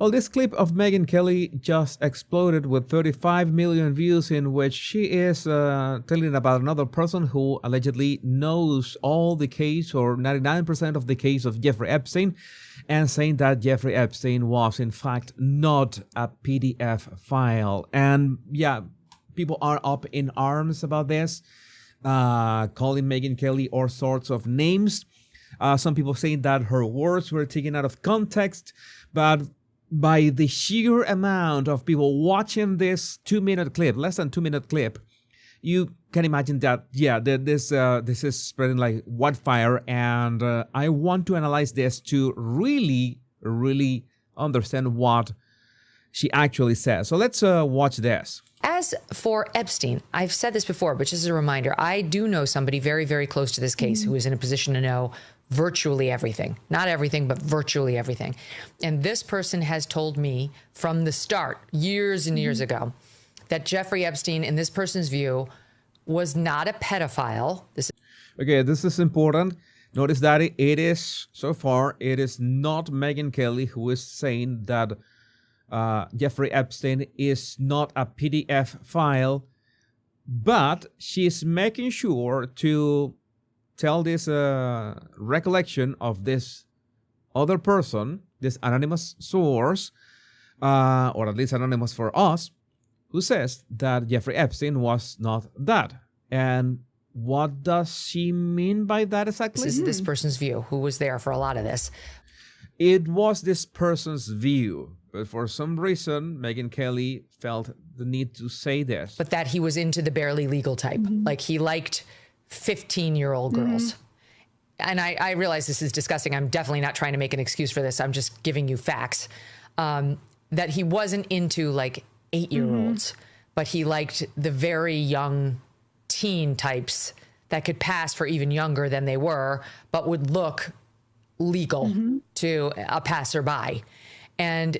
Well, this clip of Megyn Kelly just exploded with 35 million views, in which she is telling about another person who allegedly knows all the case, or 99% of the case of Jeffrey Epstein, and saying that Jeffrey Epstein was in fact not a PDF file. And yeah, people are up in arms about this, calling Megyn Kelly all sorts of names. Some people saying that her words were taken out of context, but by the sheer amount of people watching this 2-minute clip, less than 2-minute clip, you can imagine that, yeah, this is spreading like wildfire. And I want to analyze this to really understand what she actually says. So let's watch this. As for Epstein, I've said this before, but just as a reminder, I do know somebody very, very close to this case who is in a position to know virtually everything. Not everything, but virtually everything. And this person has told me from the start, years and years ago, that Jeffrey Epstein, in this person's view, was not a pedophile. Okay, this is important. Notice that it is, so far, it is not Megyn Kelly who is saying that Jeffrey Epstein is not a PDF file, but she's making sure to tell this recollection of this other person, this anonymous source, or at least anonymous for us, who says that Jeffrey Epstein was not that. And what does she mean by that exactly? This is this person's view, who was there for a lot of this. It was this person's view, but for some reason, Megyn Kelly felt the need to say this. But that he was into the barely legal type. Like he liked 15-year-old girls. And I realize this is disgusting. I'm definitely not trying to make an excuse for this. I'm just giving you facts. That he wasn't into like 8-year-olds, but he liked the very young teen types that could pass for even younger than they were, but would look legal to a passerby. And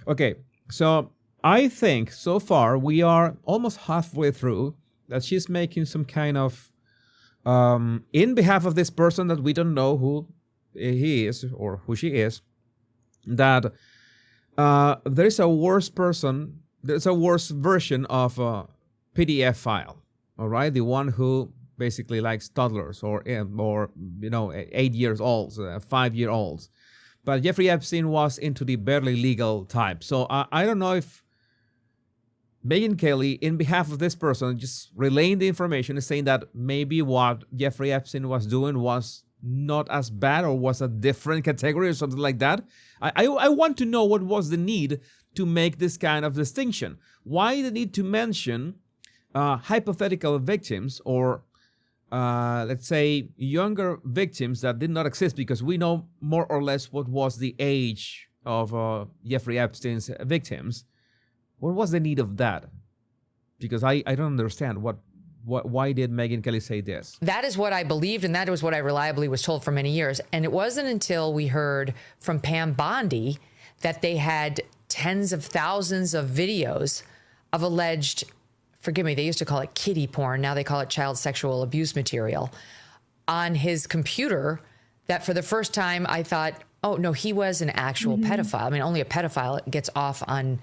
okay, so I think so far we are almost halfway through that she's making some kind of in behalf of this person that we don't know who he is or who she is, that there is a worse person, there's a worse version of a PDF file, all right? The one who basically likes toddlers or 8 years olds, 5-year-olds. But Jeffrey Epstein was into the barely legal type. So I don't know if Megyn Kelly, in behalf of this person, just relaying the information, is saying that maybe what Jeffrey Epstein was doing was not as bad, or was a different category or something like that. I want to know what was the need to make this kind of distinction. Why the need to mention hypothetical victims, or let's say younger victims that did not exist, because we know more or less what was the age of Jeffrey Epstein's victims. What was the need of that? Because I don't understand why did Megyn Kelly say this? That is what I believed, and that was what I reliably was told for many years. And it wasn't until we heard from Pam Bondi that they had tens of thousands of videos of alleged, forgive me, they used to call it kiddie porn, now they call it child sexual abuse material, on his computer, that for the first time I thought, oh no, he was an actual pedophile. I mean, only a pedophile gets off on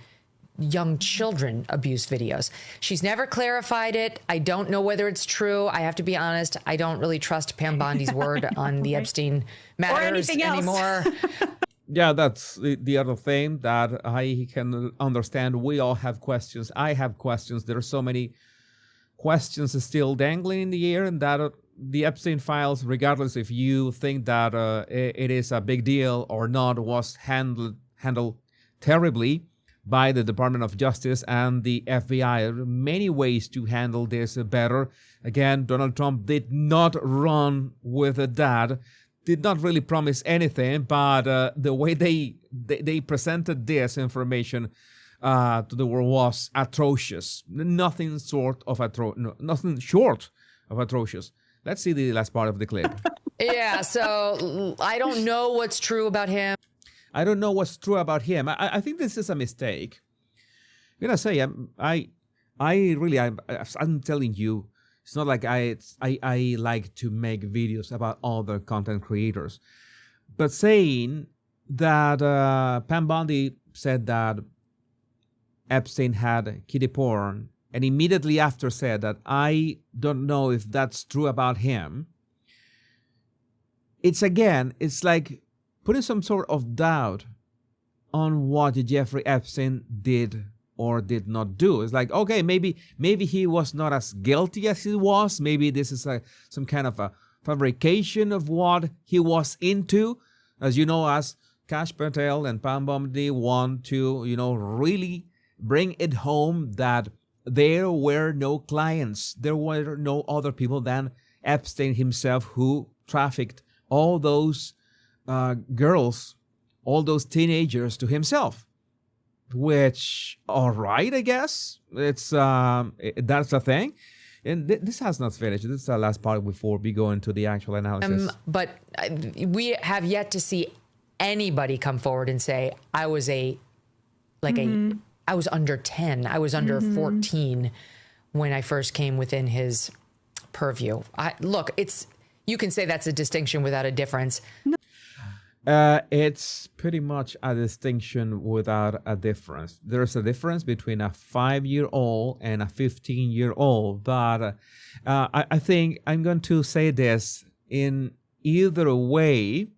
young children abuse videos. She's never clarified it. I don't know whether it's true. I have to be honest. I don't really trust Pam Bondi's word on the Epstein matters anymore. Yeah, that's the other thing that I can understand. We all have questions. I have questions. There are so many questions still dangling in the air, and that the Epstein files, regardless if you think that it is a big deal or not, was handled terribly by the Department of Justice and the FBI. There are many ways to handle this better. Again, Donald Trump did not run with that, did not really promise anything, but the way they presented this information to the world was atrocious. Nothing short of atrocious. Let's see the last part of the clip. Yeah, so I don't know what's true about him. I don't know what's true about him. I think this is a mistake. I'm gonna say I'm telling you, it's not like I like to make videos about other content creators, but saying that Pam Bondi said that Epstein had kiddie porn, and immediately after said that I don't know if that's true about him, it's like putting some sort of doubt on what Jeffrey Epstein did or did not do. It's like, okay, maybe he was not as guilty as he was. Maybe this is some kind of a fabrication of what he was into. As you know, as Kash Patel and Pam Bondi want to, really bring it home that there were no clients. There were no other people than Epstein himself who trafficked all those girls, all those teenagers to himself. Which, all right, I guess it's that's a thing. And this has not finished. This is the last part before we go into the actual analysis. But we have yet to see anybody come forward and say, I was I was under 10. I was under 14 when I first came within his purview. You can say that's a distinction without a difference. It's pretty much a distinction without a difference. There's a difference between a 5-year-old and a 15-year-old. But I think I'm going to say this in either way.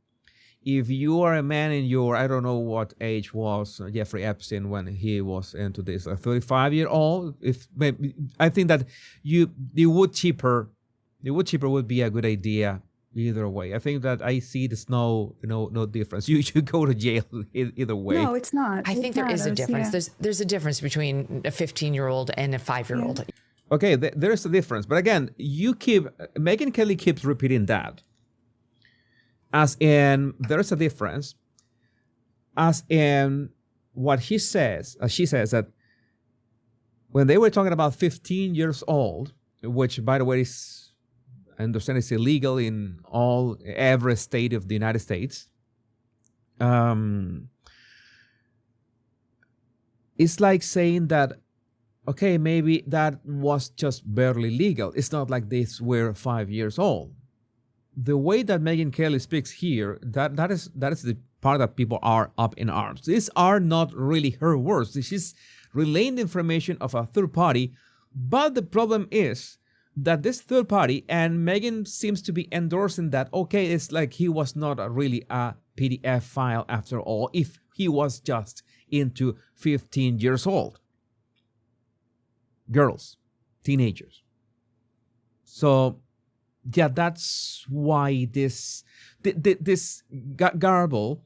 If you are a man in your, I don't know what age was Jeffrey Epstein when he was into this, a 35-year-old, I think that the wood chipper would be a good idea either way. I think that I see there's no difference. You should go to jail either way. No, it's not. I think there is a difference. Yeah. There's a difference between a 15-year-old and a 5-year-old. Yeah. Okay, there's a difference. But again, Megyn Kelly keeps repeating that. As in, there's a difference. As in what she says that when they were talking about 15 years old, which by the way is, I understand it's illegal in every state of the United States. It's like saying that, okay, maybe that was just barely legal. It's not like these were 5 years old. The way that Megyn Kelly speaks here, that is the part that people are up in arms. These are not really her words. She's relaying the information of a third party, but the problem is that this third party, and Megyn seems to be endorsing that, okay, it's like he was not really a PDF file after all, if he was just into 15 years old. Girls, teenagers. So, yeah, that's why this garble,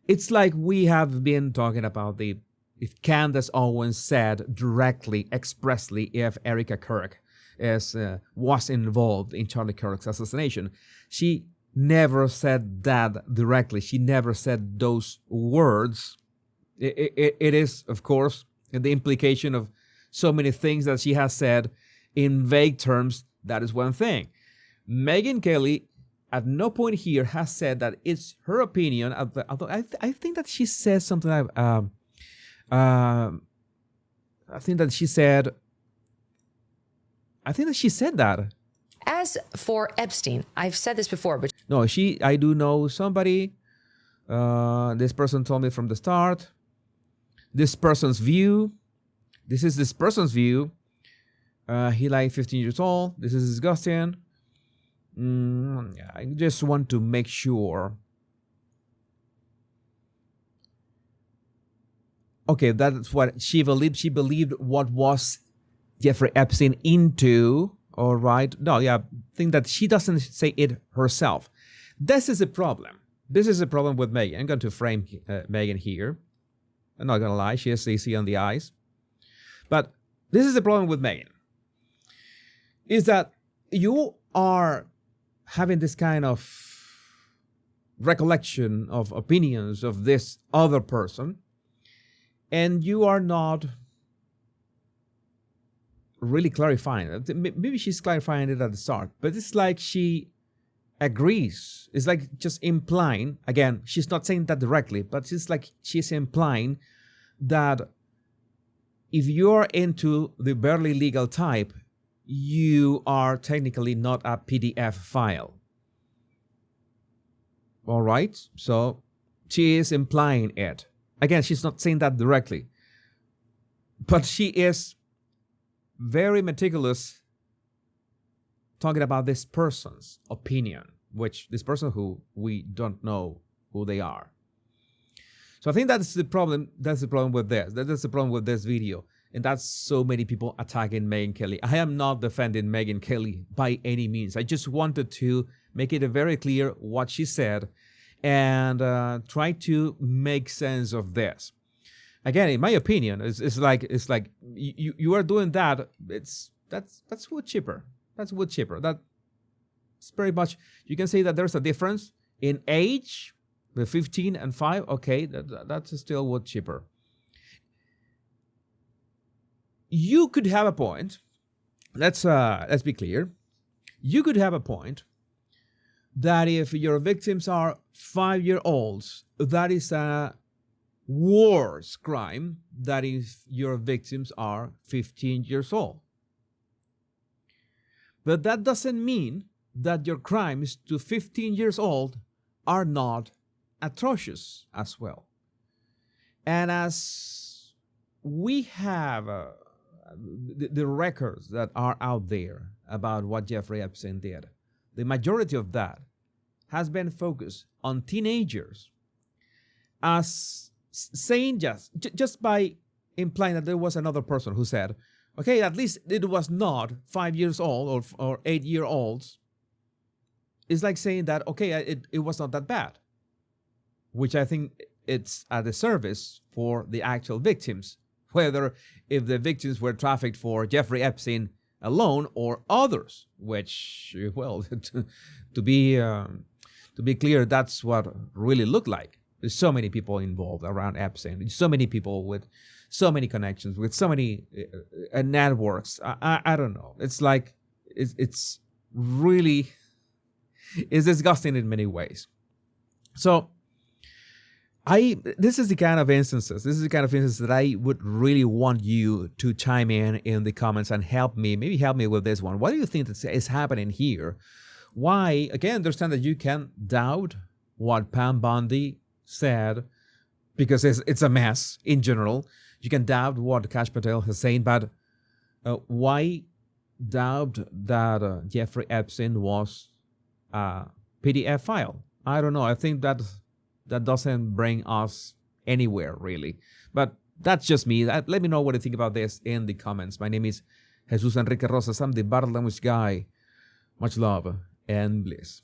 it's like we have been talking about if Candace Owens said directly, expressly, if Erica Kirk was involved in Charlie Kirk's assassination. She never said that directly. She never said those words. It is, of course, the implication of so many things that she has said in vague terms. That is one thing. Megyn Kelly at no point here has said that it's her opinion. Although I think that she says something like, I think that she said that. As for Epstein, I've said this before, but no, I do know somebody. This person told me from the start. This person's view. This is this person's view. He like 15 years old. This is disgusting. I just want to make sure. Okay, that's what she believed. She believed what was Jeffrey Epstein into. All right. No, yeah. I think that she doesn't say it herself. This is a problem. This is a problem with Megyn. I'm going to frame Megyn here. I'm not going to lie. She is easy on the eyes. But this is the problem with Megyn. Is that you are having this kind of recollection of opinions of this other person, and you are not really clarifying it. Maybe she's clarifying it at the start, but it's like she agrees. It's like just implying, again, she's not saying that directly, but it's like she's implying that if you're into the barely legal type, you are technically not a PDF file. All right? So she is implying it. Again, she's not saying that directly, but she is very meticulous talking about this person's opinion, which this person who we don't know who they are. So I think that's the problem. That's the problem with this. That's the problem with this video. And that's so many people attacking Megyn Kelly. I am not defending Megyn Kelly by any means. I just wanted to make it very clear what she said and try to make sense of this. Again, in my opinion, it's like you are doing that. That's wood chipper. That's wood chipper. That's very much. You can say that there's a difference in age, the 15 and 5. Okay, that's still wood chipper. You could have a point. Let's be clear. You could have a point that if your victims are 5-year-olds, that is a worse crime than if your victims are 15 years old. But that doesn't mean that your crimes to 15 years old are not atrocious as well. And as we have the records that are out there about what Jeffrey Epstein did, the majority of that has been focused on teenagers, as saying just by implying that there was another person who said, okay, at least it was not 5 years old or 8-year-olds. It's like saying that, okay, it was not that bad, which I think it's a disservice for the actual victims, whether if the victims were trafficked for Jeffrey Epstein alone or others, which, well, to be clear, that's what really looked like. There's so many people involved around Epstein, so many people with so many connections, with so many networks. I don't know. It's like, it's really, it's disgusting in many ways. So this is the kind of instances that I would really want you to chime in the comments and maybe help me with this one. What do you think is happening here? Why, again, understand that you can doubt what Pam Bondi said because it's a mess in general. You can doubt what Kash Patel is saying, but why doubt that Jeffrey Epstein was a PDF file? I don't know. I think that doesn't bring us anywhere, really. But that's just me. Let me know what you think about this in the comments. My name is Jesus Enrique Rosas. I'm the Body Language Guy. Much love and bliss.